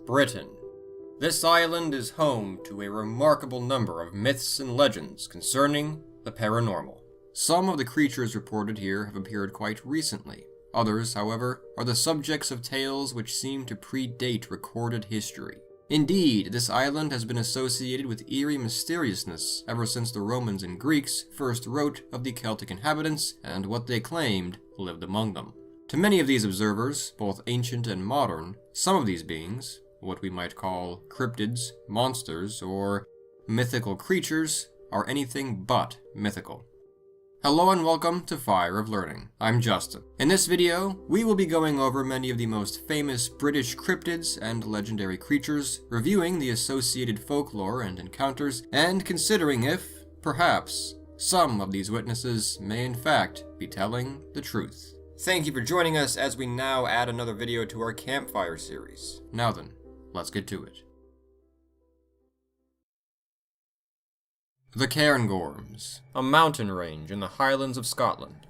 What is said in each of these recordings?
Britain. This island is home to a remarkable number of myths and legends concerning the paranormal. Some of the creatures reported here have appeared quite recently. Others, however, are the subjects of tales which seem to predate recorded history. Indeed, this island has been associated with eerie mysteriousness ever since the Romans and Greeks first wrote of the Celtic inhabitants and what they claimed lived among them. To many of these observers, both ancient and modern, some of these beings, what we might call cryptids, monsters, or mythical creatures, are anything but mythical. Hello and welcome to Fire of Learning. I'm Justin. In this video, we will be going over many of the most famous British cryptids and legendary creatures, reviewing the associated folklore and encounters, and considering if, perhaps, some of these witnesses may in fact be telling the truth. Thank you for joining us as we now add another video to our campfire series. Now then, let's get to it. The Cairngorms, a mountain range in the Highlands of Scotland.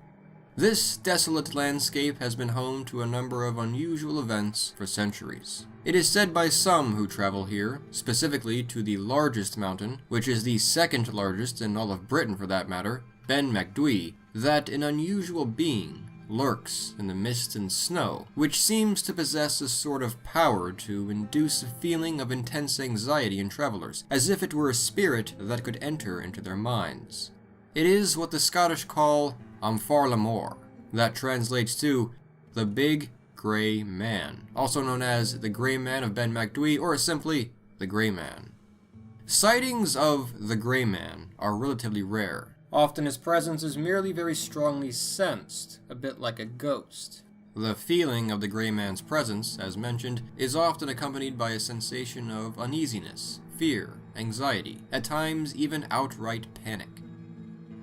This desolate landscape has been home to a number of unusual events for centuries. It is said by some who travel here, specifically to the largest mountain, which is the second largest in all of Britain for that matter, Ben Macdui, that an unusual being lurks in the mist and snow, which seems to possess a sort of power to induce a feeling of intense anxiety in travelers, as if it were a spirit that could enter into their minds. It is what the Scottish call Unravel, that translates to the Big Grey Man, also known as the Grey Man of Ben Macdui, or simply the Grey Man. Sightings of the Grey Man are relatively rare. Often his presence is merely very strongly sensed, a bit like a ghost. The feeling of the Grey Man's presence, as mentioned, is often accompanied by a sensation of uneasiness, fear, anxiety, at times even outright panic.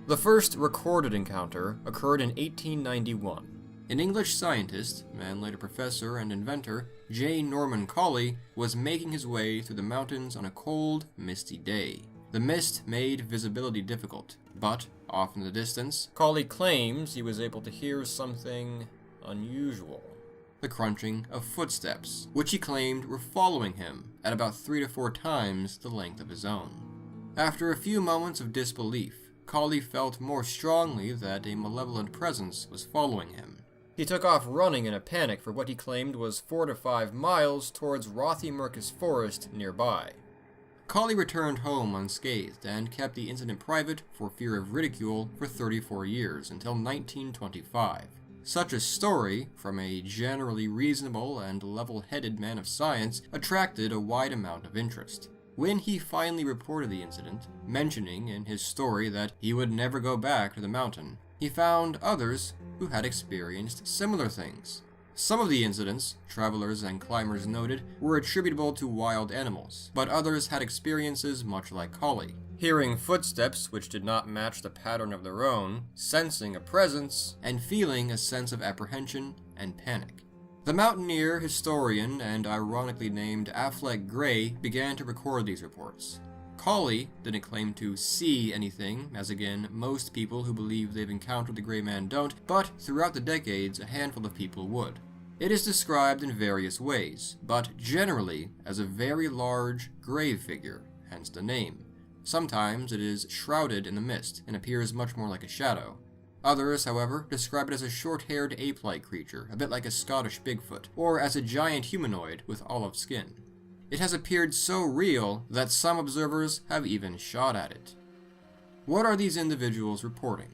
The first recorded encounter occurred in 1891. An English scientist, and later professor and inventor, J. Norman Collie, was making his way through the mountains on a cold, misty day. The mist made visibility difficult, but, off in the distance, Collie claims he was able to hear something unusual. The crunching of footsteps, which he claimed were following him at about 3 to 4 times the length of his own. After a few moments of disbelief, Collie felt more strongly that a malevolent presence was following him. He took off running in a panic for what he claimed was 4 to 5 miles towards Rothiemurchus Forest nearby. Collie returned home unscathed and kept the incident private for fear of ridicule for 34 years until 1925. Such a story, from a generally reasonable and level-headed man of science, attracted a wide amount of interest. When he finally reported the incident, mentioning in his story that he would never go back to the mountain, he found others who had experienced similar things. Some of the incidents, travelers and climbers noted, were attributable to wild animals, but others had experiences much like Collie, hearing footsteps which did not match the pattern of their own, sensing a presence, and feeling a sense of apprehension and panic. The mountaineer, historian, and ironically named Affleck Gray began to record these reports. Collie didn't claim to see anything, as again, most people who believe they've encountered the Grey Man don't, but throughout the decades, a handful of people would. It is described in various ways, but generally as a very large, grave figure, hence the name. Sometimes it is shrouded in the mist and appears much more like a shadow. Others, however, describe it as a short-haired ape-like creature, a bit like a Scottish Bigfoot, or as a giant humanoid with olive skin. It has appeared so real that some observers have even shot at it. What are these individuals reporting?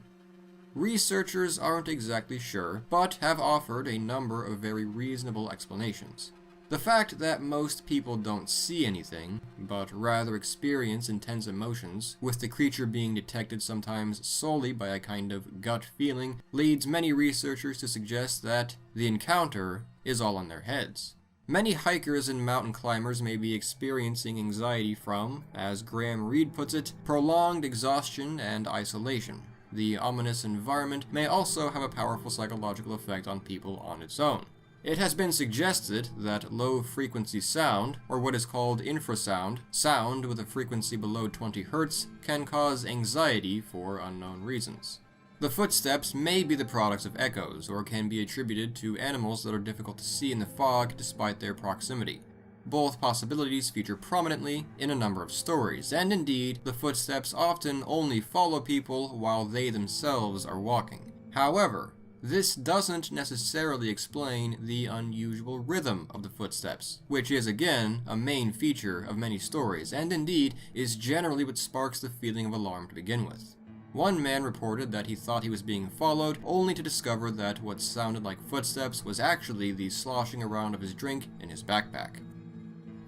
Researchers aren't exactly sure, but have offered a number of very reasonable explanations. The fact that most people don't see anything, but rather experience intense emotions, with the creature being detected sometimes solely by a kind of gut feeling, leads many researchers to suggest that the encounter is all in their heads. Many hikers and mountain climbers may be experiencing anxiety from, as Graham Reed puts it, prolonged exhaustion and isolation. The ominous environment may also have a powerful psychological effect on people on its own. It has been suggested that low-frequency sound, or what is called infrasound, sound with a frequency below 20 Hz, can cause anxiety for unknown reasons. The footsteps may be the products of echoes, or can be attributed to animals that are difficult to see in the fog despite their proximity. both possibilities feature prominently in a number of stories, and indeed, the footsteps often only follow people while they themselves are walking. However, this doesn't necessarily explain the unusual rhythm of the footsteps, which is again a main feature of many stories, and indeed is generally what sparks the feeling of alarm to begin with. One man reported that he thought he was being followed, only to discover that what sounded like footsteps was actually the sloshing around of his drink in his backpack.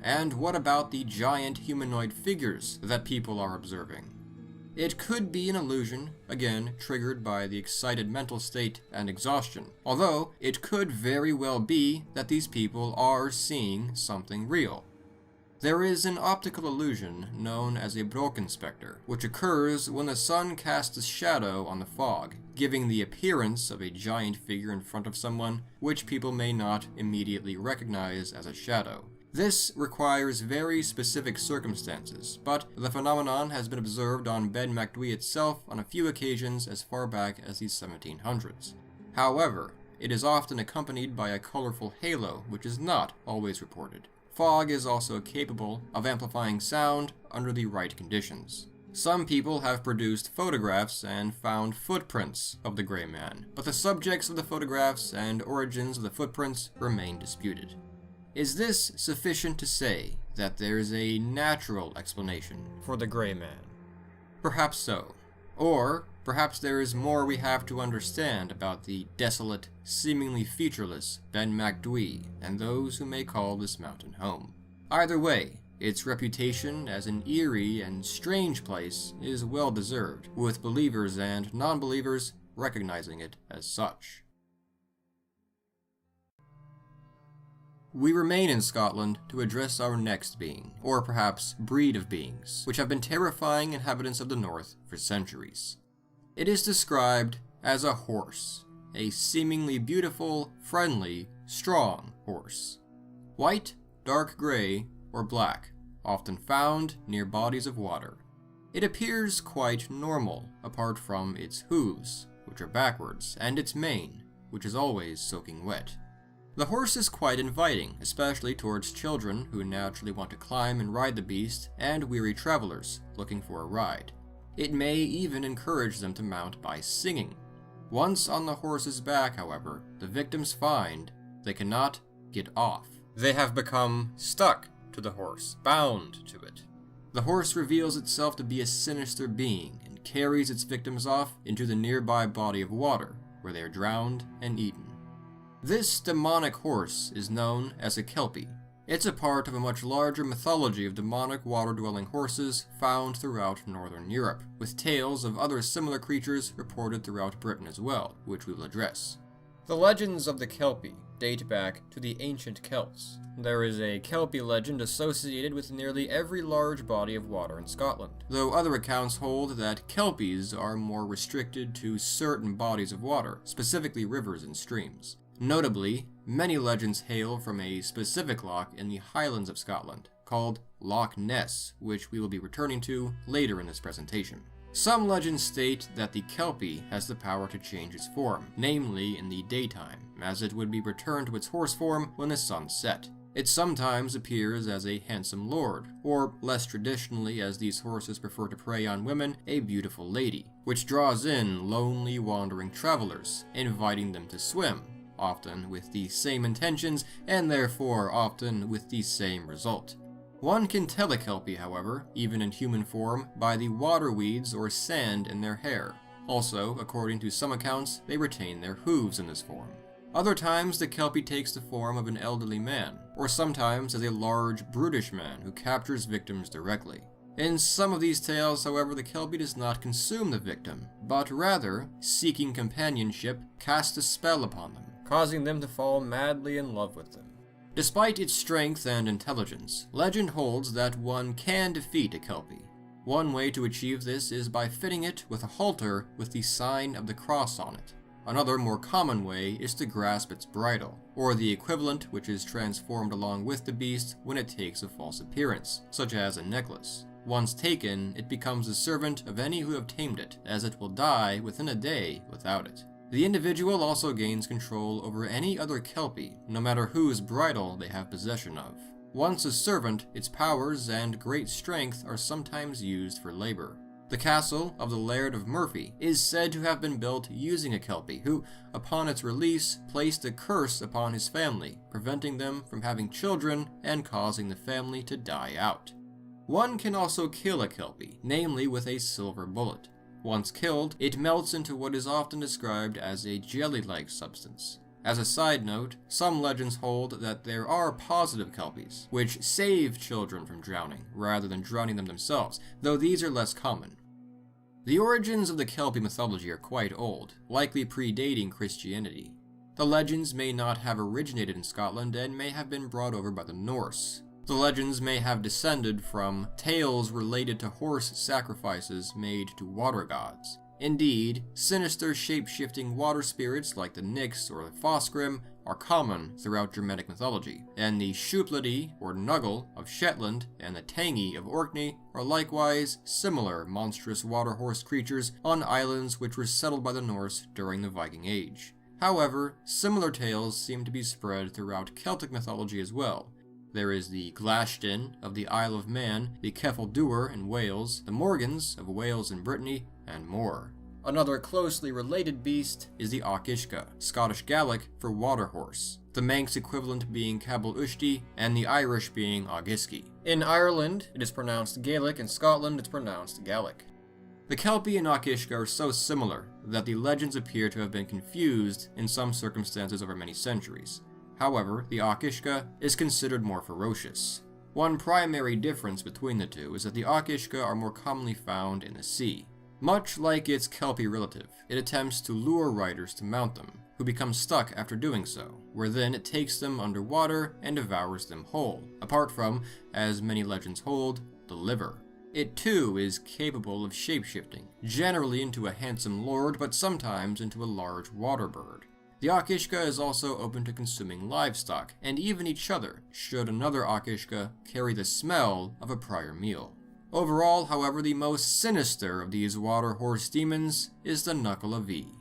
And what about the giant humanoid figures that people are observing? It could be an illusion, again triggered by the excited mental state and exhaustion, although it could very well be that these people are seeing something real. There is an optical illusion known as a broken specter, which occurs when the sun casts a shadow on the fog, giving the appearance of a giant figure in front of someone, which people may not immediately recognize as a shadow. This requires very specific circumstances, but the phenomenon has been observed on Ben Macdui itself on a few occasions as far back as the 1700s. However, it is often accompanied by a colorful halo, which is not always reported. Fog is also capable of amplifying sound under the right conditions. Some people have produced photographs and found footprints of the Gray Man, but the subjects of the photographs and origins of the footprints remain disputed. Is this sufficient to say that there is a natural explanation for the Gray Man? Perhaps so. Or perhaps there is more we have to understand about the desolate, seemingly featureless Ben Macdui and those who may call this mountain home. Either way, its reputation as an eerie and strange place is well deserved, with believers and non-believers recognizing it as such. We remain in Scotland to address our next being, or perhaps breed of beings, which have been terrifying inhabitants of the north for centuries. It is described as a horse, a seemingly beautiful, friendly, strong horse. White, dark gray, or black, often found near bodies of water. It appears quite normal, apart from its hooves, which are backwards, and its mane, which is always soaking wet. The horse is quite inviting, especially towards children who naturally want to climb and ride the beast, and weary travelers looking for a ride. It may even encourage them to mount by singing. Once on the horse's back, however, the victims find they cannot get off. They have become stuck to the horse, bound to it. The horse reveals itself to be a sinister being and carries its victims off into the nearby body of water, where they are drowned and eaten. This demonic horse is known as a kelpie. It's a part of a much larger mythology of demonic water-dwelling horses found throughout northern Europe, with tales of other similar creatures reported throughout Britain as well, which we will address. The legends of the kelpie date back to the ancient Celts. There is a kelpie legend associated with nearly every large body of water in Scotland, though other accounts hold that kelpies are more restricted to certain bodies of water, specifically rivers and streams. Notably, many legends hail from a specific loch in the Highlands of Scotland, called Loch Ness, which we will be returning to later in this presentation. Some legends state that the kelpie has the power to change its form, namely in the daytime, as it would be returned to its horse form when the sun set. It sometimes appears as a handsome lord, or less traditionally, as these horses prefer to prey on women, a beautiful lady, which draws in lonely wandering travelers, inviting them to swim, often with the same intentions, and therefore often with the same result. One can tell a kelpie, however, even in human form, by the water weeds or sand in their hair. Also, according to some accounts, they retain their hooves in this form. Other times, the kelpie takes the form of an elderly man, or sometimes as a large, brutish man who captures victims directly. In some of these tales, however, the kelpie does not consume the victim, but rather, seeking companionship, casts a spell upon them, causing them to fall madly in love with them. Despite its strength and intelligence, legend holds that one can defeat a kelpie. One way to achieve this is by fitting it with a halter with the sign of the cross on it. Another, more common way is to grasp its bridle, or the equivalent which is transformed along with the beast when it takes a false appearance, such as a necklace. Once taken, it becomes the servant of any who have tamed it, as it will die within a day without it. The individual also gains control over any other kelpie, no matter whose bridle they have possession of. Once a servant, its powers and great strength are sometimes used for labor. The castle of the Laird of Murphy is said to have been built using a Kelpie who, upon its release, placed a curse upon his family, preventing them from having children and causing the family to die out. One can also kill a Kelpie, namely with a silver bullet. Once killed, it melts into what is often described as a jelly-like substance. As a side note, some legends hold that there are positive Kelpies, which save children from drowning, rather than drowning them themselves, though these are less common. The origins of the Kelpie mythology are quite old, likely predating Christianity. The legends may not have originated in Scotland and may have been brought over by the Norse. The legends may have descended from tales related to horse sacrifices made to water gods. Indeed, sinister shape-shifting water spirits like the Nyx or the Fosgrim are common throughout Germanic mythology, and the Shuplady or Nuggle of Shetland and the Tangi of Orkney are likewise similar monstrous water horse creatures on islands which were settled by the Norse during the Viking Age. However, similar tales seem to be spread throughout Celtic mythology as well. There is the Glashtin of the Isle of Man, the Keffeldoer in Wales, the Morgans of Wales and Brittany, and more. Another closely related beast is the Aukishka, Scottish Gaelic for water horse, the Manx equivalent being Cabal Ushti, and the Irish being Augiski. In Ireland, it is pronounced Gaelic, in Scotland it's pronounced Gaelic. The Kelpie and Aukishka are so similar that the legends appear to have been confused in some circumstances over many centuries. However, the Aukishka is considered more ferocious. One primary difference between the two is that the Aukishka are more commonly found in the sea. Much like its Kelpie relative, it attempts to lure riders to mount them, who become stuck after doing so, where then it takes them underwater and devours them whole, apart from, as many legends hold, the liver. It too is capable of shape-shifting, generally into a handsome lord, but sometimes into a large water bird. The Aukishka is also open to consuming livestock, and even each other, should another Aukishka carry the smell of a prior meal. Overall, however, the most sinister of these water horse demons is the Nuckelavee.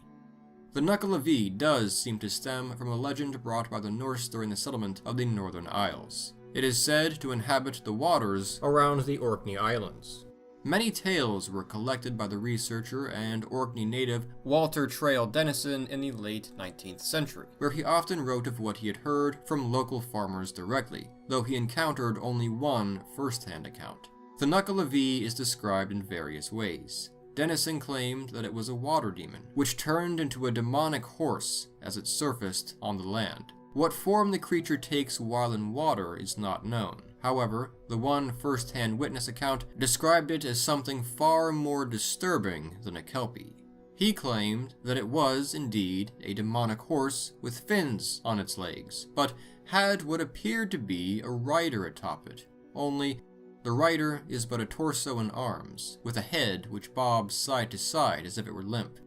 The Nuckelavee does seem to stem from a legend brought by the Norse during the settlement of the Northern Isles. It is said to inhabit the waters around the Orkney Islands. Many tales were collected by the researcher and Orkney native Walter Traill Denison in the late 19th century, where he often wrote of what he had heard from local farmers directly, though he encountered only one first-hand account. The Nuckelavee is described in various ways. Denison claimed that it was a water demon, which turned into a demonic horse as it surfaced on the land. What form the creature takes while in water is not known. However, the one first-hand witness account described it as something far more disturbing than a Kelpie. He claimed that it was, indeed, a demonic horse with fins on its legs, but had what appeared to be a rider atop it, only the rider is but a torso and arms, with a head which bobs side to side as if it were limp.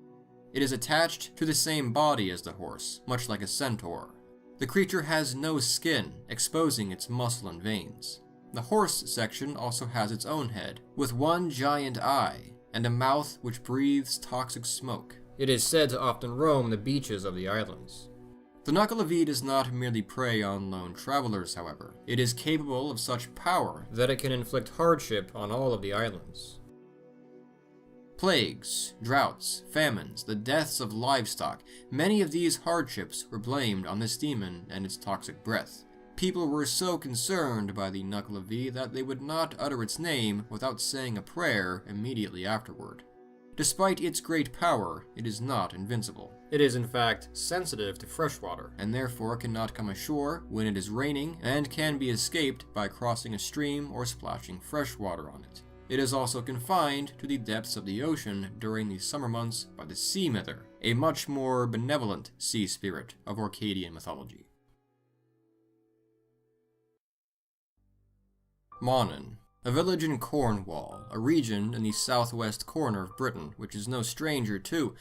It is attached to the same body as the horse, much like a centaur. The creature has no skin, exposing its muscle and veins. The horse section also has its own head, with one giant eye, and a mouth which breathes toxic smoke. It is said to often roam the beaches of the islands. The Nuckelavee does not merely prey on lone travelers, however. It is capable of such power that it can inflict hardship on all of the islands. Plagues, droughts, famines, the deaths of livestock, many of these hardships were blamed on this demon and its toxic breath. People were so concerned by the Nuckelavee that they would not utter its name without saying a prayer immediately afterward. Despite its great power, it is not invincible. It is in fact sensitive to fresh water, and therefore cannot come ashore when it is raining, and can be escaped by crossing a stream or splashing fresh water on it. It is also confined to the depths of the ocean during the summer months by the Sea Mither, a much more benevolent sea spirit of Orcadian mythology. Monaghan, a village in Cornwall, a region in the southwest corner of Britain, which is no stranger to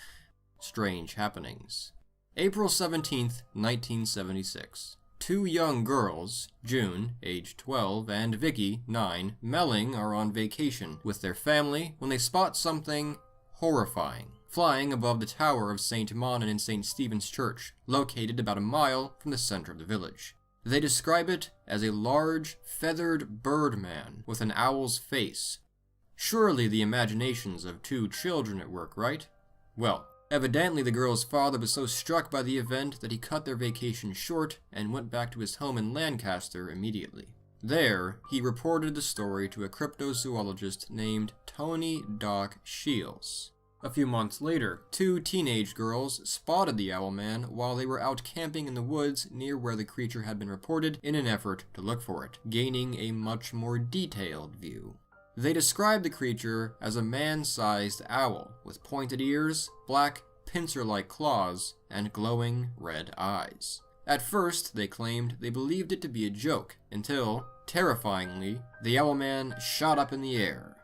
strange happenings. April 17th, 1976. Two young girls, June, age 12, and Vicky, 9, Melling, are on vacation with their family when they spot something horrifying flying above the tower of St. Monaghan in St. Stephen's Church, located about a mile from the center of the village. They describe it as a large, feathered bird man with an owl's face. Surely the imaginations of two children at work, right? Well, evidently the girl's father was so struck by the event that he cut their vacation short and went back to his home in Lancaster immediately. There, he reported the story to a cryptozoologist named Tony Doc Shields. A few months later, two teenage girls spotted the owl man while they were out camping in the woods near where the creature had been reported in an effort to look for it, gaining a much more detailed view. They described the creature as a man-sized owl with pointed ears, black, pincer-like claws, and glowing red eyes. At first, they claimed they believed it to be a joke, until, terrifyingly, the owl man shot up in the air.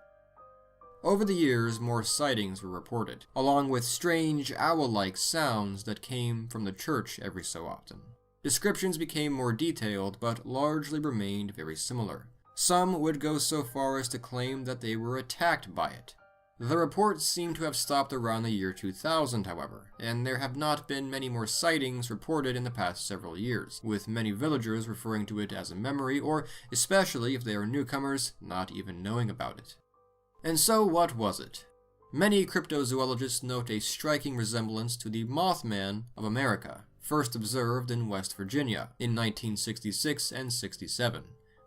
Over the years, more sightings were reported, along with strange owl-like sounds that came from the church every so often. Descriptions became more detailed, but largely remained very similar. Some would go so far as to claim that they were attacked by it. The reports seem to have stopped around the year 2000, however, and there have not been many more sightings reported in the past several years, with many villagers referring to it as a memory, or, especially if they are newcomers, not even knowing about it. And so what was it? Many cryptozoologists note a striking resemblance to the Mothman of America, first observed in West Virginia in 1966 and 67.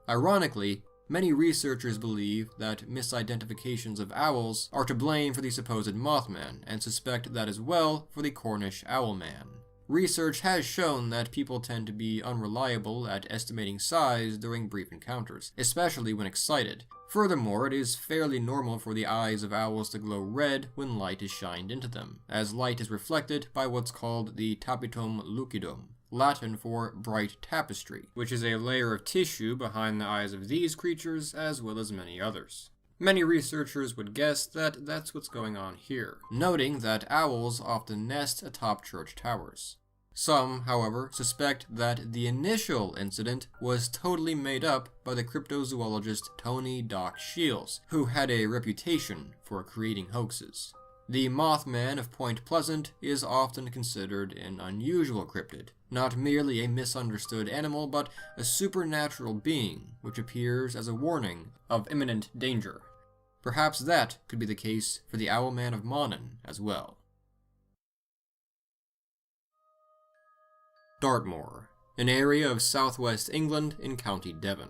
Ironically, many researchers believe that misidentifications of owls are to blame for the supposed Mothman, and suspect that as well for the Cornish Owlman. Research has shown that people tend to be unreliable at estimating size during brief encounters, especially when excited. Furthermore, it is fairly normal for the eyes of owls to glow red when light is shined into them, as light is reflected by what's called the tapetum lucidum, Latin for bright tapestry, which is a layer of tissue behind the eyes of these creatures as well as many others. Many researchers would guess that that's what's going on here, noting that owls often nest atop church towers. Some, however, suspect that the initial incident was totally made up by the cryptozoologist Tony Doc Shields, who had a reputation for creating hoaxes. The Mothman of Point Pleasant is often considered an unusual cryptid, not merely a misunderstood animal, but a supernatural being which appears as a warning of imminent danger. Perhaps that could be the case for the Owlman of Monnon as well. Dartmoor, an area of southwest England in County Devon.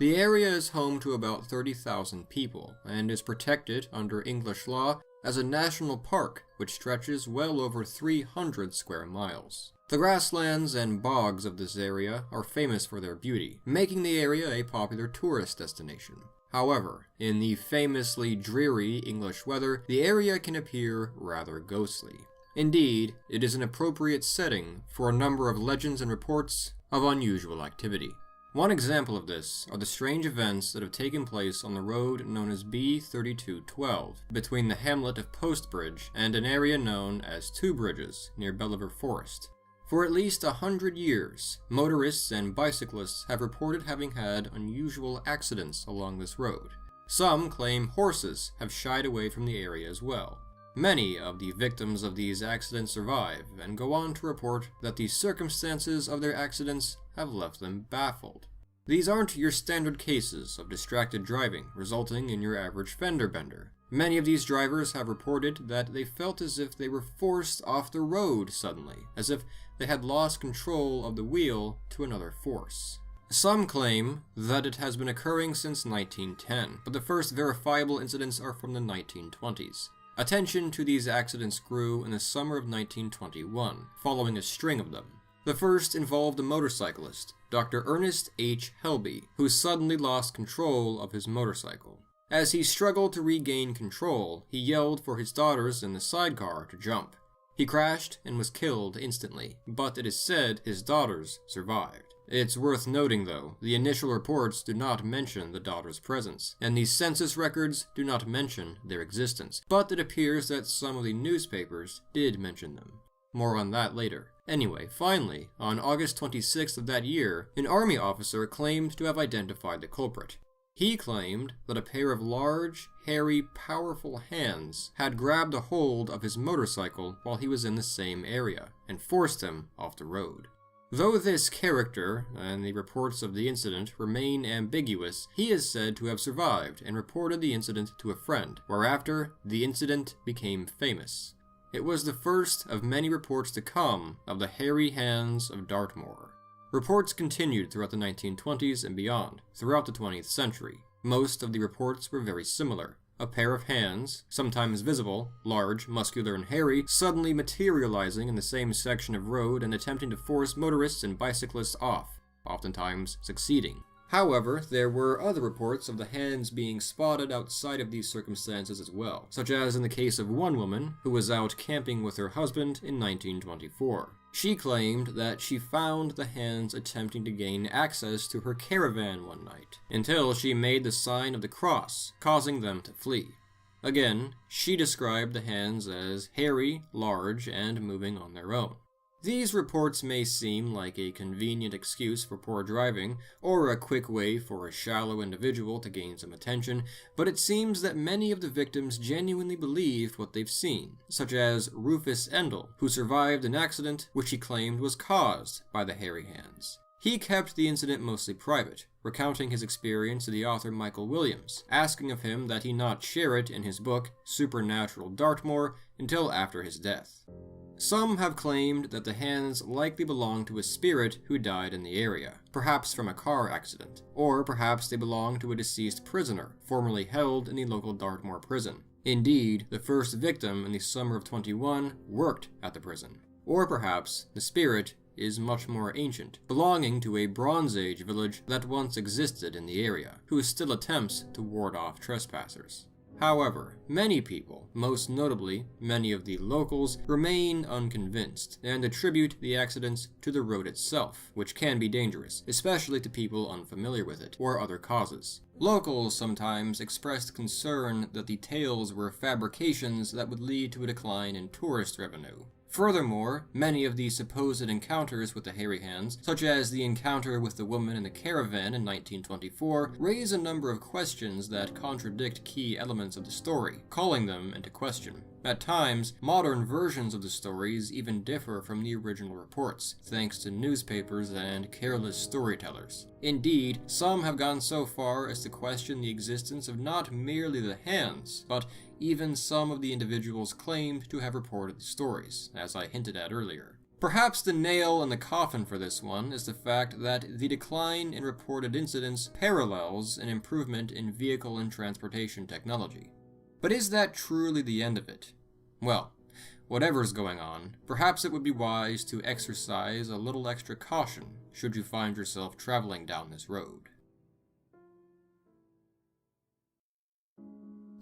The area is home to about 30,000 people, and is protected under English law as a national park which stretches well over 300 square miles. The grasslands and bogs of this area are famous for their beauty, making the area a popular tourist destination. However, in the famously dreary English weather, the area can appear rather ghostly. Indeed, it is an appropriate setting for a number of legends and reports of unusual activity. One example of this are the strange events that have taken place on the road known as B3212, between the hamlet of Postbridge and an area known as Two Bridges near Belliver Forest. For at least 100 years, motorists and bicyclists have reported having had unusual accidents along this road. Some claim horses have shied away from the area as well. Many of the victims of these accidents survive, and go on to report that the circumstances of their accidents have left them baffled. These aren't your standard cases of distracted driving, resulting in your average fender bender. Many of these drivers have reported that they felt as if they were forced off the road suddenly, as if they had lost control of the wheel to another force. Some claim that it has been occurring since 1910, but the first verifiable incidents are from the 1920s. Attention to these accidents grew in the summer of 1921, following a string of them. The first involved a motorcyclist, Dr. Ernest H. Helby, who suddenly lost control of his motorcycle. As he struggled to regain control, he yelled for his daughters in the sidecar to jump. He crashed and was killed instantly, but it is said his daughters survived. It's worth noting, though, the initial reports do not mention the daughters' presence, and the census records do not mention their existence, but it appears that some of the newspapers did mention them. More on that later. Anyway, finally, on August 26th of that year, an army officer claimed to have identified the culprit. He claimed that a pair of large, hairy, powerful hands had grabbed a hold of his motorcycle while he was in the same area, and forced him off the road. Though this character and the reports of the incident remain ambiguous, he is said to have survived and reported the incident to a friend, whereafter the incident became famous. It was the first of many reports to come of the hairy hands of Dartmoor. Reports continued throughout the 1920s and beyond, throughout the 20th century. Most of the reports were very similar. A pair of hands, sometimes visible, large, muscular, and hairy, suddenly materializing in the same section of road and attempting to force motorists and bicyclists off, oftentimes succeeding. However, there were other reports of the hands being spotted outside of these circumstances as well, such as in the case of one woman who was out camping with her husband in 1924. She claimed that she found the hands attempting to gain access to her caravan one night, until she made the sign of the cross, causing them to flee. Again, she described the hands as hairy, large, and moving on their own. These reports may seem like a convenient excuse for poor driving, or a quick way for a shallow individual to gain some attention, but it seems that many of the victims genuinely believed what they've seen, such as Rufus Endell, who survived an accident which he claimed was caused by the hairy hands. He kept the incident mostly private, recounting his experience to the author Michael Williams, asking of him that he not share it in his book, Supernatural Dartmoor, until after his death. Some have claimed that the hands likely belonged to a spirit who died in the area, perhaps from a car accident, or perhaps they belonged to a deceased prisoner, formerly held in the local Dartmoor prison. Indeed, the first victim in the summer of 21 worked at the prison. Or perhaps the spirit is much more ancient, belonging to a Bronze Age village that once existed in the area, who still attempts to ward off trespassers. However, many people, most notably many of the locals, remain unconvinced and attribute the accidents to the road itself, which can be dangerous, especially to people unfamiliar with it, or other causes. Locals sometimes expressed concern that the tales were fabrications that would lead to a decline in tourist revenue. Furthermore, many of the supposed encounters with the hairy hands, such as the encounter with the woman in the caravan in 1924, raise a number of questions that contradict key elements of the story, calling them into question. At times, modern versions of the stories even differ from the original reports, thanks to newspapers and careless storytellers. Indeed, some have gone so far as to question the existence of not merely the hands, but even some of the individuals claimed to have reported the stories, as I hinted at earlier. Perhaps the nail in the coffin for this one is the fact that the decline in reported incidents parallels an improvement in vehicle and transportation technology. But is that truly the end of it? Well, whatever's going on, perhaps it would be wise to exercise a little extra caution should you find yourself traveling down this road.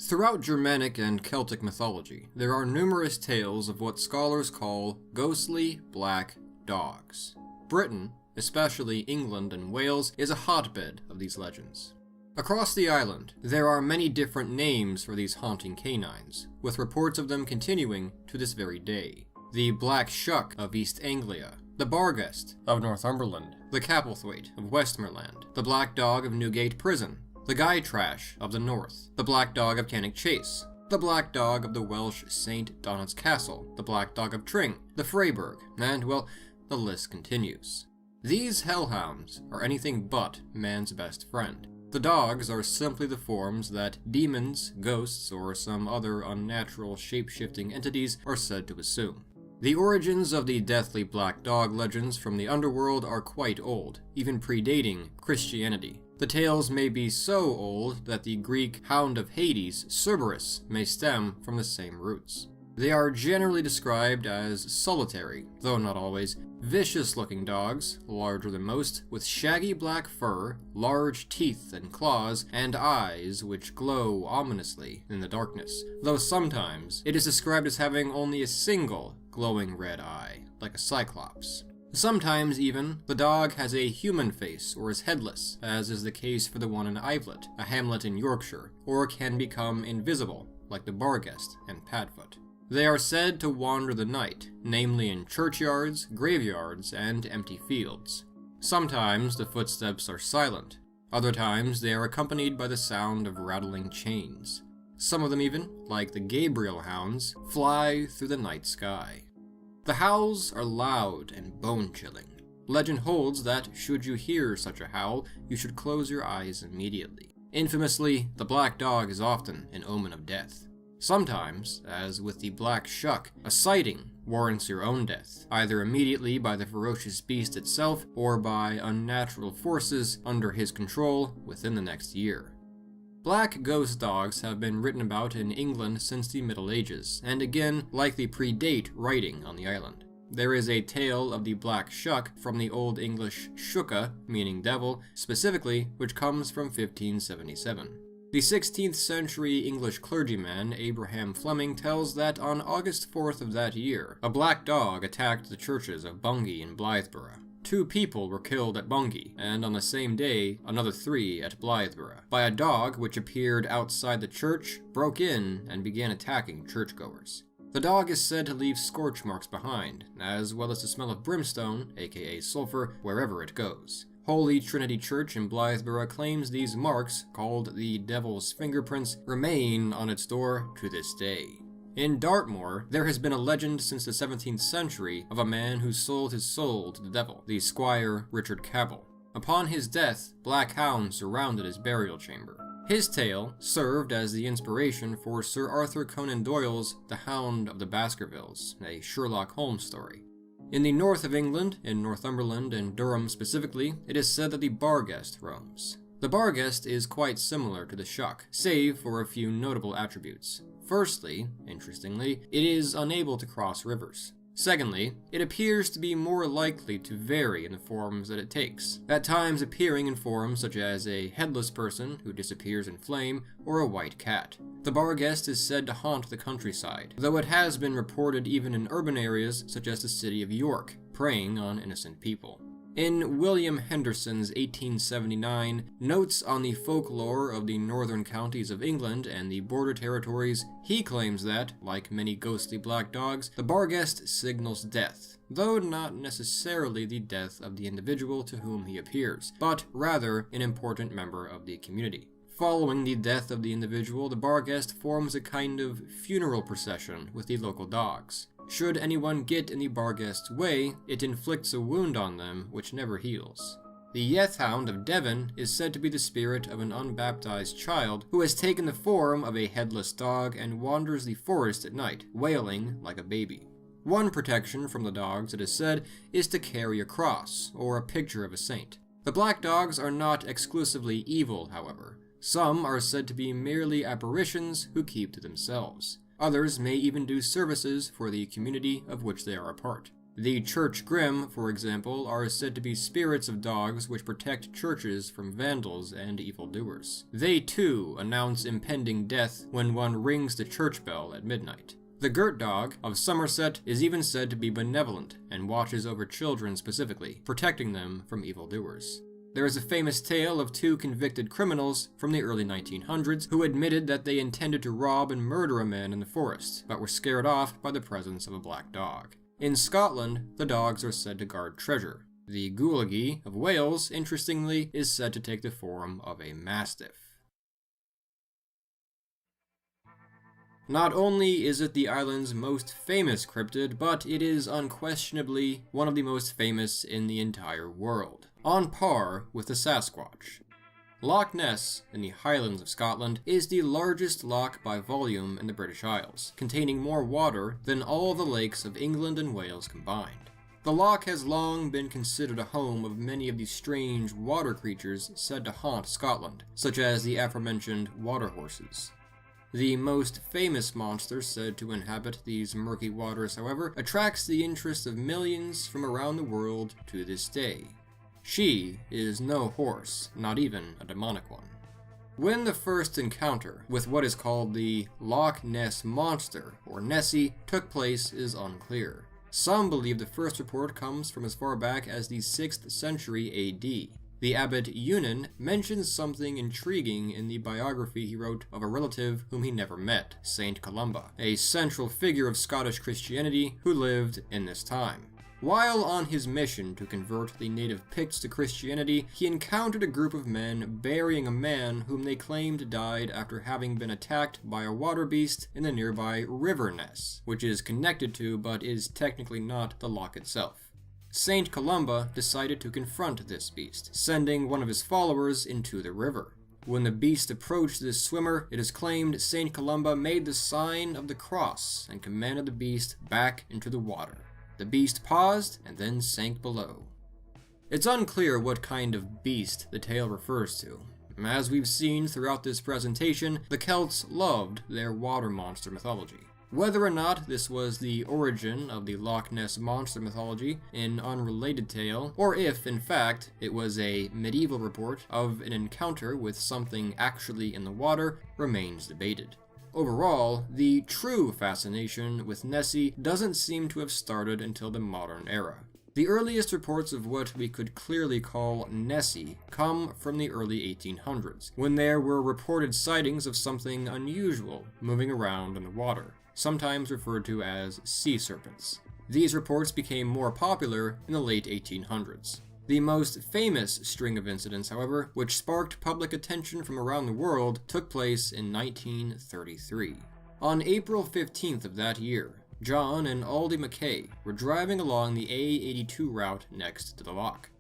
Throughout Germanic and Celtic mythology, there are numerous tales of what scholars call ghostly black dogs. Britain, especially England and Wales, is a hotbed of these legends. Across the island, there are many different names for these haunting canines, with reports of them continuing to this very day. The Black Shuck of East Anglia, the Barghest of Northumberland, the Capelthwaite of Westmoreland, the Black Dog of Newgate Prison, the Guy Trash of the North, the Black Dog of Cannock Chase, the Black Dog of the Welsh St. Donat's Castle, the Black Dog of Tring, the Freiburg, and, well, the list continues. These hellhounds are anything but man's best friend. The dogs are simply the forms that demons, ghosts, or some other unnatural shape-shifting entities are said to assume. The origins of the deathly black dog legends from the underworld are quite old, even predating Christianity. The tales may be so old that the Greek hound of Hades, Cerberus, may stem from the same roots. They are generally described as solitary, though not always, vicious-looking dogs, larger than most, with shaggy black fur, large teeth and claws, and eyes which glow ominously in the darkness, though sometimes it is described as having only a single glowing red eye, like a cyclops. Sometimes, even, the dog has a human face or is headless, as is the case for the one in Ivelet, a hamlet in Yorkshire, or can become invisible, like the Barghest and Padfoot. They are said to wander the night, namely in churchyards, graveyards, and empty fields. Sometimes the footsteps are silent. Other times they are accompanied by the sound of rattling chains. Some of them even, like the Gabriel hounds, fly through the night sky. The howls are loud and bone-chilling. Legend holds that should you hear such a howl, you should close your eyes immediately. Infamously, the black dog is often an omen of death. Sometimes, as with the black shuck, a sighting warrants your own death, either immediately by the ferocious beast itself or by unnatural forces under his control within the next year. Black ghost dogs have been written about in England since the Middle Ages, and again likely predate writing on the island. There is a tale of the black shuck from the Old English shuka, meaning devil, specifically, which comes from 1577. The 16th century English clergyman Abraham Fleming tells that on August 4th of that year, a black dog attacked the churches of Bungay and Blythburgh. 2 people were killed at Bungay, and on the same day, another 3 at Blythburgh, by a dog which appeared outside the church, broke in, and began attacking churchgoers. The dog is said to leave scorch marks behind, as well as the smell of brimstone, aka sulfur, wherever it goes. Holy Trinity Church in Blythburgh claims these marks, called the Devil's Fingerprints, remain on its door to this day. In Dartmoor, there has been a legend since the 17th century of a man who sold his soul to the devil, the Squire Richard Cabell. Upon his death, black hounds surrounded his burial chamber. His tale served as the inspiration for Sir Arthur Conan Doyle's The Hound of the Baskervilles, a Sherlock Holmes story. In the north of England, in Northumberland and Durham specifically, it is said that the Barghest roams. The Barghest is quite similar to the Shuck, save for a few notable attributes. Firstly, interestingly, it is unable to cross rivers. Secondly, it appears to be more likely to vary in the forms that it takes, at times appearing in forms such as a headless person who disappears in flame, or a white cat. The Barghest is said to haunt the countryside, though it has been reported even in urban areas such as the city of York, preying on innocent people. In William Henderson's 1879 Notes on the Folklore of the Northern Counties of England and the Border Territories, he claims that, like many ghostly black dogs, the Barghest signals death, though not necessarily the death of the individual to whom he appears, but rather an important member of the community. Following the death of the individual, the Barghest forms a kind of funeral procession with the local dogs. Should anyone get in the Barghest's way, it inflicts a wound on them which never heals. The Yethhound of Devon is said to be the spirit of an unbaptized child who has taken the form of a headless dog and wanders the forest at night, wailing like a baby. One protection from the dogs, it is said, is to carry a cross, or a picture of a saint. The black dogs are not exclusively evil, however. Some are said to be merely apparitions who keep to themselves. Others may even do services for the community of which they are a part. The Church Grim, for example, are said to be spirits of dogs which protect churches from vandals and evildoers. They, too, announce impending death when one rings the church bell at midnight. The Girt Dog of Somerset is even said to be benevolent and watches over children specifically, protecting them from evildoers. There is a famous tale of 2 convicted criminals from the early 1900s who admitted that they intended to rob and murder a man in the forest, but were scared off by the presence of a black dog. In Scotland, the dogs are said to guard treasure. The Goolagee of Wales, interestingly, is said to take the form of a mastiff. Not only is it the island's most famous cryptid, but it is unquestionably one of the most famous in the entire world, on par with the Sasquatch. Loch Ness, in the Highlands of Scotland, is the largest loch by volume in the British Isles, containing more water than all the lakes of England and Wales combined. The loch has long been considered a home of many of the strange water creatures said to haunt Scotland, such as the aforementioned water horses. The most famous monster said to inhabit these murky waters, however, attracts the interest of millions from around the world to this day. She is no horse, not even a demonic one. When the first encounter with what is called the Loch Ness Monster, or Nessie, took place is unclear. Some believe the first report comes from as far back as the 6th century AD. The abbot Eunan mentions something intriguing in the biography he wrote of a relative whom he never met, Saint Columba, a central figure of Scottish Christianity who lived in this time. While on his mission to convert the native Picts to Christianity, he encountered a group of men burying a man whom they claimed died after having been attacked by a water beast in the nearby River Ness, which is connected to but is technically not the loch itself. Saint Columba decided to confront this beast, sending one of his followers into the river. When the beast approached this swimmer, it is claimed Saint Columba made the sign of the cross and commanded the beast back into the water. The beast paused and then sank below. It's unclear what kind of beast the tale refers to. As we've seen throughout this presentation, the Celts loved their water monster mythology. Whether or not this was the origin of the Loch Ness Monster mythology in unrelated tale, or if, in fact, it was a medieval report of an encounter with something actually in the water, remains debated. Overall, the true fascination with Nessie doesn't seem to have started until the modern era. The earliest reports of what we could clearly call Nessie come from the early 1800s, when there were reported sightings of something unusual moving around in the water, sometimes referred to as sea serpents. These reports became more popular in the late 1800s. The most famous string of incidents, however, which sparked public attention from around the world, took place in 1933. On April 15th of that year, John and Aldy Mackay were driving along the A82 route next to the loch.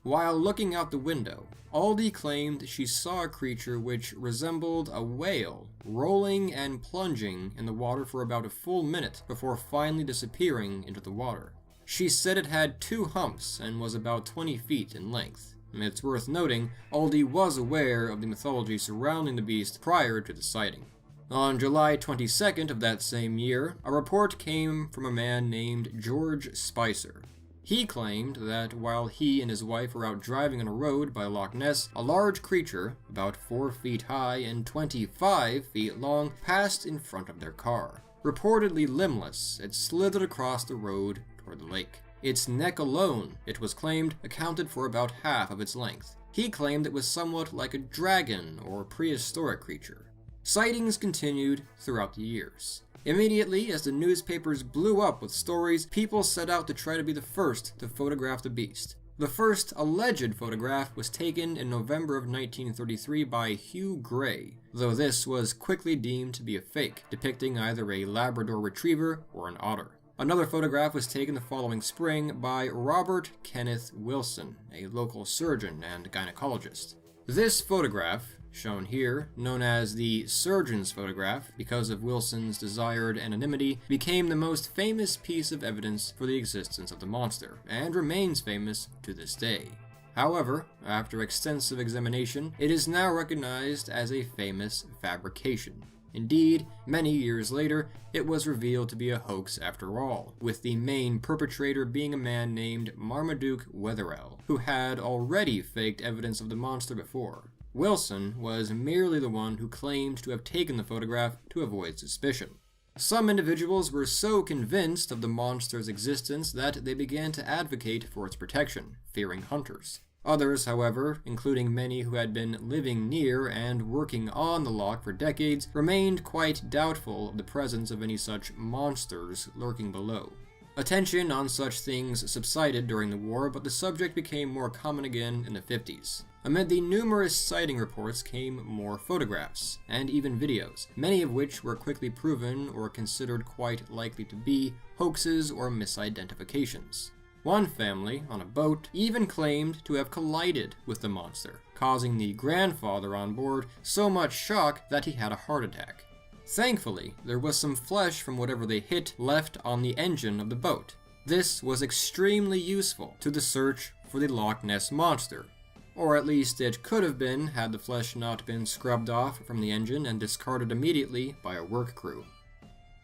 While looking out the window, Aldy claimed she saw a creature which resembled a whale rolling and plunging in the water for about a full minute before finally disappearing into the water. She said it had 2 humps and was about 20 feet in length. It's worth noting, Aldy was aware of the mythology surrounding the beast prior to the sighting. On July 22nd of that same year, a report came from a man named George Spicer. He claimed that while he and his wife were out driving on a road by Loch Ness, a large creature, about 4 feet high and 25 feet long, passed in front of their car. Reportedly limbless, it slithered across the road toward the lake. Its neck alone, it was claimed, accounted for about half of its length. He claimed it was somewhat like a dragon or prehistoric creature. Sightings continued throughout the years. Immediately, as the newspapers blew up with stories, people set out to try to be the first to photograph the beast. The first alleged photograph was taken in November of 1933 by Hugh Gray, though this was quickly deemed to be a fake, depicting either a Labrador retriever or an otter. Another photograph was taken the following spring by Robert Kenneth Wilson, a local surgeon and gynecologist. This photograph, shown here, known as the surgeon's photograph because of Wilson's desired anonymity, became the most famous piece of evidence for the existence of the monster, and remains famous to this day. However, after extensive examination, it is now recognized as a famous fabrication. Indeed, many years later, it was revealed to be a hoax after all, with the main perpetrator being a man named Marmaduke Wetherell, who had already faked evidence of the monster before. Wilson was merely the one who claimed to have taken the photograph to avoid suspicion. Some individuals were so convinced of the monster's existence that they began to advocate for its protection, fearing hunters. Others, however, including many who had been living near and working on the loch for decades, remained quite doubtful of the presence of any such monsters lurking below. Attention on such things subsided during the war, but the subject became more common again in the 50s. Amid the numerous sighting reports came more photographs, and even videos, many of which were quickly proven or considered quite likely to be hoaxes or misidentifications. One family, on a boat, even claimed to have collided with the monster, causing the grandfather on board so much shock that he had a heart attack. Thankfully, there was some flesh from whatever they hit left on the engine of the boat. This was extremely useful to the search for the Loch Ness Monster, or at least it could have been had the flesh not been scrubbed off from the engine and discarded immediately by a work crew.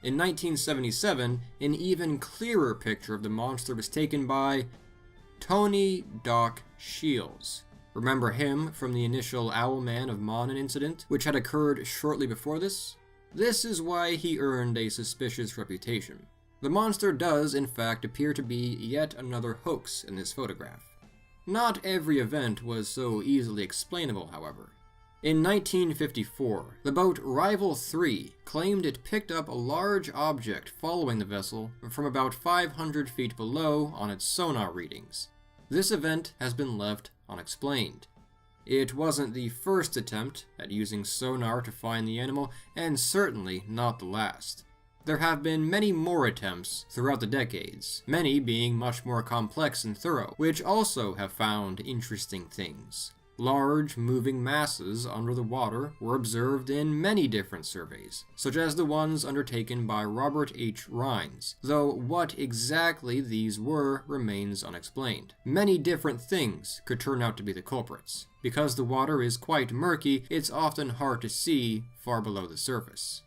In 1977, an even clearer picture of the monster was taken by Tony Doc Shields. Remember him from the initial Owlman of Monnin incident, which had occurred shortly before this? This is why he earned a suspicious reputation. The monster does, in fact, appear to be yet another hoax in this photograph. Not every event was so easily explainable, however. In 1954, the boat Rival 3 claimed it picked up a large object following the vessel from about 500 feet below on its sonar readings. This event has been left unexplained. It wasn't the first attempt at using sonar to find the animal, and certainly not the last. There have been many more attempts throughout the decades, many being much more complex and thorough, which also have found interesting things. Large, moving masses under the water were observed in many different surveys, such as the ones undertaken by Robert H. Rines, though what exactly these were remains unexplained. Many different things could turn out to be the culprits. Because the water is quite murky, it's often hard to see far below the surface.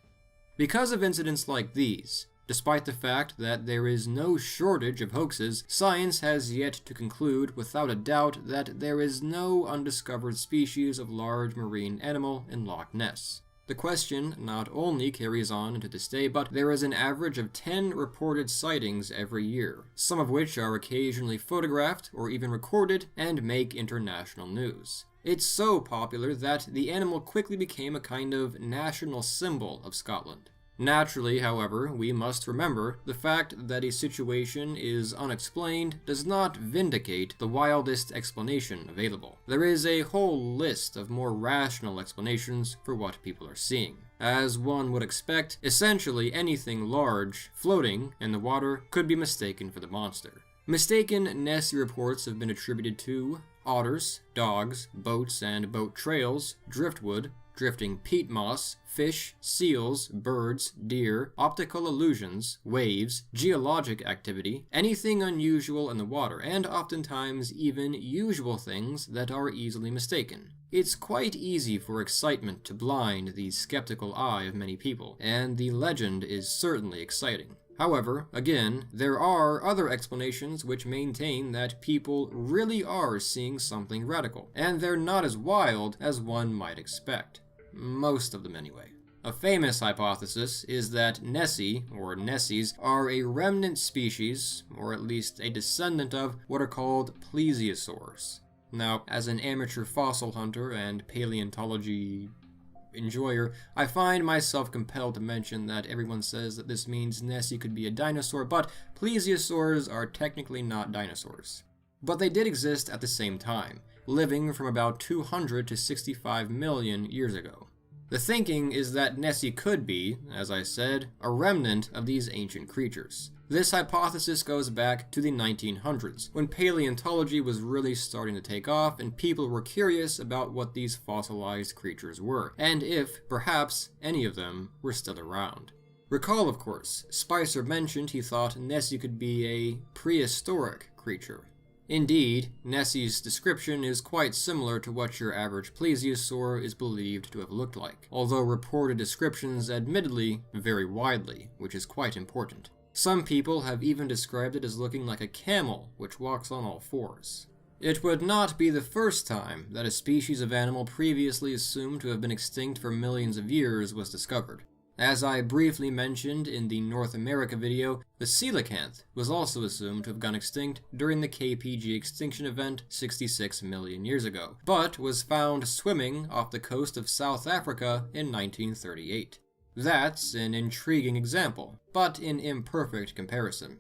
Because of incidents like these, despite the fact that there is no shortage of hoaxes, science has yet to conclude without a doubt that there is no undiscovered species of large marine animal in Loch Ness. The question not only carries on into this day, but there is an average of 10 reported sightings every year, some of which are occasionally photographed or even recorded and make international news. It's so popular that the animal quickly became a kind of national symbol of Scotland. Naturally, however, we must remember the fact that a situation is unexplained does not vindicate the wildest explanation available. There is a whole list of more rational explanations for what people are seeing. As one would expect, essentially anything large floating in the water could be mistaken for the monster. Mistaken Nessie reports have been attributed to otters, dogs, boats and boat trails, driftwood, drifting peat moss, fish, seals, birds, deer, optical illusions, waves, geologic activity, anything unusual in the water, and oftentimes even usual things that are easily mistaken. It's quite easy for excitement to blind the skeptical eye of many people, and the legend is certainly exciting. However, again, there are other explanations which maintain that people really are seeing something radical, and they're not as wild as one might expect. Most of them anyway. A famous hypothesis is that Nessie, or Nessies, are a remnant species, or at least a descendant of, what are called plesiosaurs. Now, as an amateur fossil hunter and paleontology enjoyer, I find myself compelled to mention that everyone says that this means Nessie could be a dinosaur, but plesiosaurs are technically not dinosaurs. But they did exist at the same time, living from about 200 to 65 million years ago. The thinking is that Nessie could be, as I said, a remnant of these ancient creatures. This hypothesis goes back to the 1900s, when paleontology was really starting to take off and people were curious about what these fossilized creatures were, and if, perhaps, any of them were still around. Recall, of course, Spicer mentioned he thought Nessie could be a prehistoric creature. Indeed, Nessie's description is quite similar to what your average plesiosaur is believed to have looked like, although reported descriptions admittedly vary widely, which is quite important. Some people have even described it as looking like a camel which walks on all fours. It would not be the first time that a species of animal previously assumed to have been extinct for millions of years was discovered. As I briefly mentioned in the North America video, the coelacanth was also assumed to have gone extinct during the KPG extinction event 66 million years ago, but was found swimming off the coast of South Africa in 1938. That's an intriguing example, but in imperfect comparison.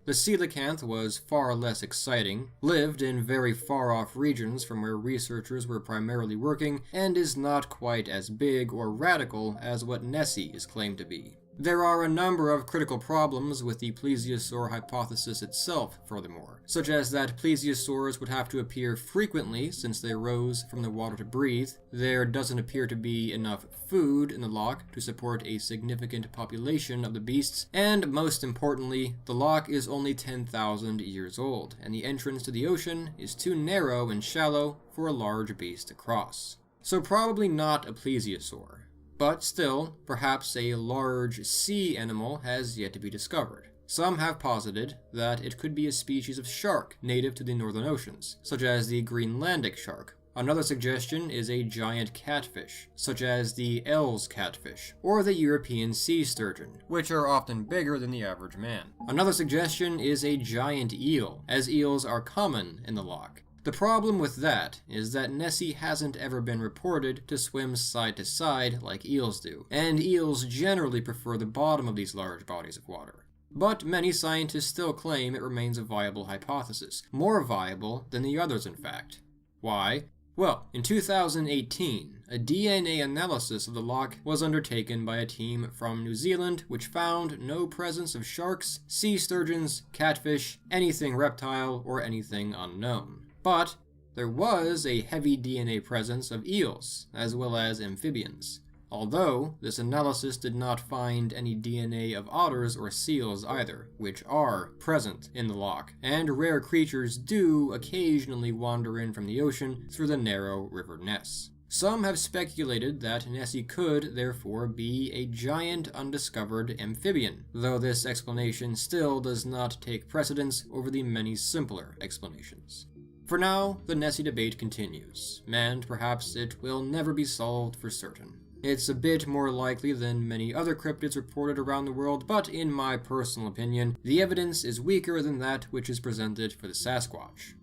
The coelacanth was far less exciting, lived in very far-off regions from where researchers were primarily working, and is not quite as big or radical as what Nessie is claimed to be. There are a number of critical problems with the plesiosaur hypothesis itself, furthermore, such as that plesiosaurs would have to appear frequently since they rose from the water to breathe, there doesn't appear to be enough food in the loch to support a significant population of the beasts, and most importantly, the loch is only 10,000 years old, and the entrance to the ocean is too narrow and shallow for a large beast to cross. So probably not a plesiosaur. But still, perhaps a large sea animal has yet to be discovered. Some have posited that it could be a species of shark native to the northern oceans, such as the Greenlandic shark. Another suggestion is a giant catfish, such as the El's catfish, or the European sea sturgeon, which are often bigger than the average man. Another suggestion is a giant eel, as eels are common in the loch. The problem with that is that Nessie hasn't ever been reported to swim side to side like eels do, and eels generally prefer the bottom of these large bodies of water. But many scientists still claim it remains a viable hypothesis, more viable than the others in fact. Why? Well, in 2018, a DNA analysis of the loch was undertaken by a team from New Zealand which found no presence of sharks, sea sturgeons, catfish, anything reptile, or anything unknown. But there was a heavy DNA presence of eels, as well as amphibians. Although, this analysis did not find any DNA of otters or seals either, which are present in the loch, and rare creatures do occasionally wander in from the ocean through the narrow River Ness. Some have speculated that Nessie could, therefore, be a giant undiscovered amphibian, though this explanation still does not take precedence over the many simpler explanations. For now, the Nessie debate continues, and perhaps it will never be solved for certain. It's a bit more likely than many other cryptids reported around the world, but in my personal opinion, the evidence is weaker than that which is presented for the Sasquatch.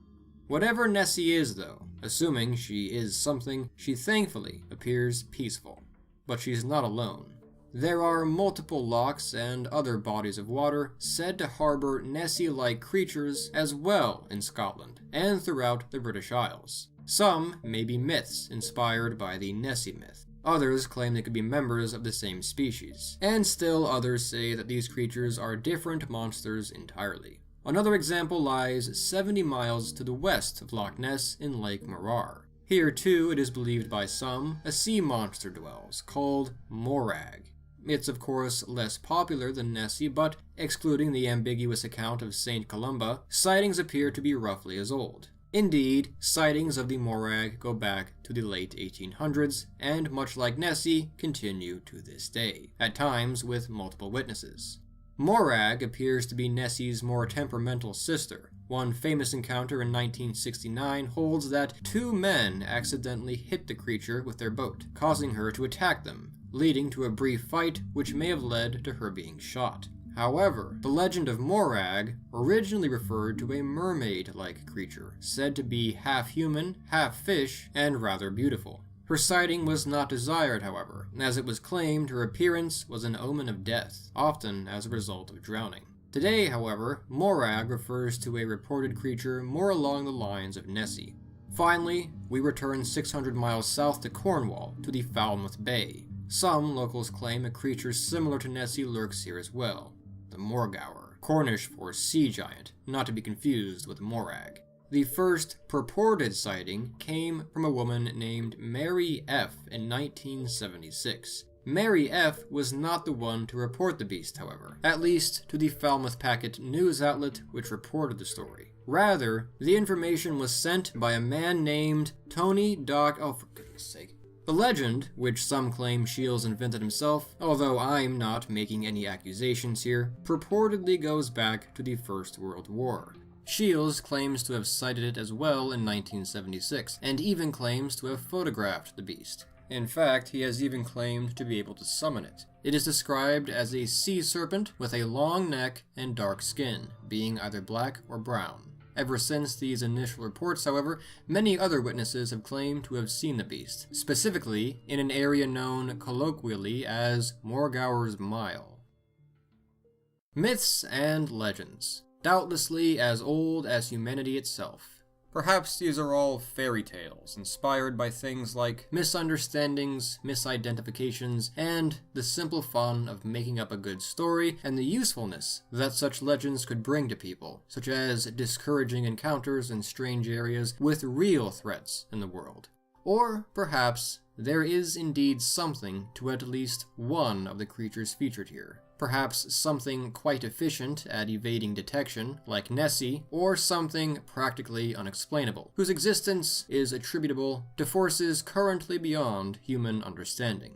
Whatever Nessie is, though, assuming she is something, she thankfully appears peaceful. But she's not alone. There are multiple lochs and other bodies of water said to harbor Nessie-like creatures as well in Scotland, and throughout the British Isles. Some may be myths inspired by the Nessie myth. Others claim they could be members of the same species, and still others say that these creatures are different monsters entirely. Another example lies 70 miles to the west of Loch Ness in Lake Morar. Here too, it is believed by some, a sea monster dwells, called Morag. It's of course less popular than Nessie, but excluding the ambiguous account of St. Columba, sightings appear to be roughly as old. Indeed, sightings of the Morag go back to the late 1800s, and much like Nessie, continue to this day, at times with multiple witnesses. Morag appears to be Nessie's more temperamental sister. One famous encounter in 1969 holds that 2 men accidentally hit the creature with their boat, causing her to attack them, leading to a brief fight which may have led to her being shot. However, the legend of Morag originally referred to a mermaid-like creature, said to be half human, half fish, and rather beautiful. Her sighting was not desired, however, as it was claimed her appearance was an omen of death, often as a result of drowning. Today, however, Morag refers to a reported creature more along the lines of Nessie. Finally, we return 600 miles south to Cornwall, to the Falmouth Bay. Some locals claim a creature similar to Nessie lurks here as well. The Morgower, Cornish for sea giant, not to be confused with Morag. The first purported sighting came from a woman named Mary F. in 1976. Mary F. was not the one to report the beast, however, at least to the Falmouth Packet news outlet which reported the story. Rather, the information was sent by a man named Tony Doc... oh, for goodness sake. The legend, which some claim Shields invented himself, although I'm not making any accusations here, purportedly goes back to the First World War. Shields claims to have sighted it as well in 1976, and even claims to have photographed the beast. In fact, he has even claimed to be able to summon it. It is described as a sea serpent with a long neck and dark skin, being either black or brown. Ever since these initial reports, however, many other witnesses have claimed to have seen the beast, specifically in an area known colloquially as Morgower's Mile. Myths and legends, doubtlessly as old as humanity itself. Perhaps these are all fairy tales, inspired by things like misunderstandings, misidentifications, and the simple fun of making up a good story, and the usefulness that such legends could bring to people, such as discouraging encounters in strange areas with real threats in the world. Or, perhaps, there is indeed something to at least one of the creatures featured here. Perhaps something quite efficient at evading detection, like Nessie, or something practically unexplainable, whose existence is attributable to forces currently beyond human understanding.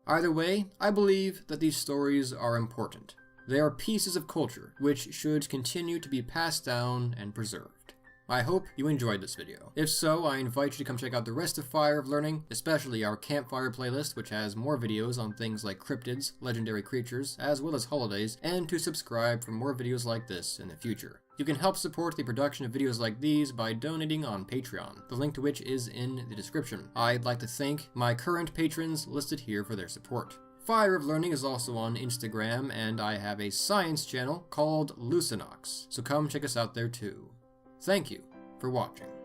Either way, I believe that these stories are important. They are pieces of culture which should continue to be passed down and preserved. I hope you enjoyed this video. If so, I invite you to come check out the rest of Fire of Learning, especially our Campfire playlist, which has more videos on things like cryptids, legendary creatures, as well as holidays, and to subscribe for more videos like this in the future. You can help support the production of videos like these by donating on Patreon, the link to which is in the description. I'd like to thank my current patrons listed here for their support. Fire of Learning is also on Instagram, and I have a science channel called Lucinox, so come check us out there too. Thank you for watching.